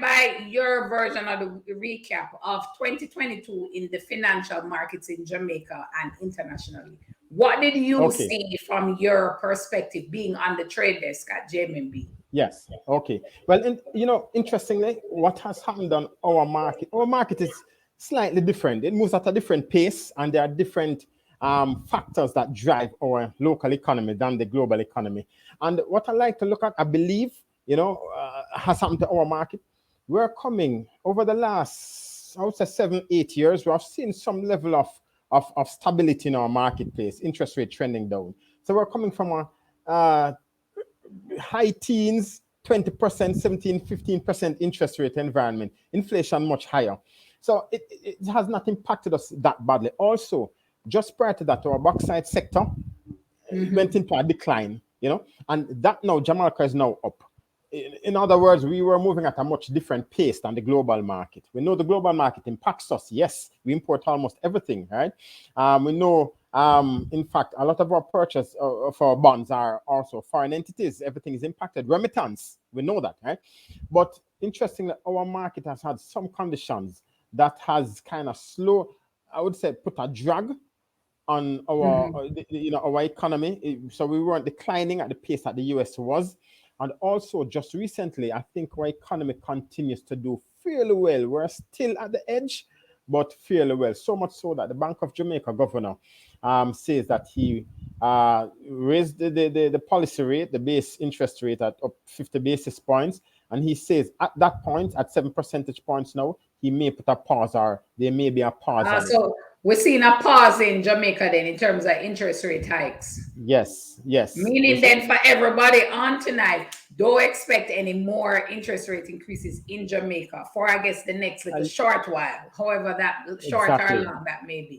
by your version of the recap of 2022 in the financial markets in Jamaica and internationally. What did you see from your perspective being on the trade desk at JMB? Yes. Okay. Well, interestingly, what has happened on our market is slightly different. It moves at a different pace, and there are different factors that drive our local economy than the global economy. And what I like to look at, I believe, has happened to our market. We're coming over the last, I would say, 7-8 years. We have seen some level of stability in our marketplace, interest rate trending down. So we're coming from a high teens, 20%, 17, 15% interest rate environment, inflation much higher. So it has not impacted us that badly. Also, just prior to that, our bauxite sector went into a decline, and that now, Jamaica is now up. In other words, we were moving at a much different pace than the global market. We know the global market impacts us. Yes, we import almost everything, right? We know, in fact, a lot of our purchase of our bonds are also foreign entities. Everything is impacted. Remittance, we know that, right? But interestingly, our market has had some conditions that has kind of slow, I would say, put a drag on our, our economy. So we weren't declining at the pace that the US was. And also, just recently, I think our economy continues to do fairly well. We're still at the edge, but fairly well. So much so that the Bank of Jamaica governor says that he raised the policy rate, the base interest rate at up 50 basis points. And he says at that point, at 7 percentage points now, he may put a pause, or there may be a pause. So we're seeing a pause in Jamaica then in terms of interest rate hikes. Yes. Meaning then for everybody on tonight, don't expect any more interest rate increases in Jamaica for, I guess, the next little short while, however that short or long that may be.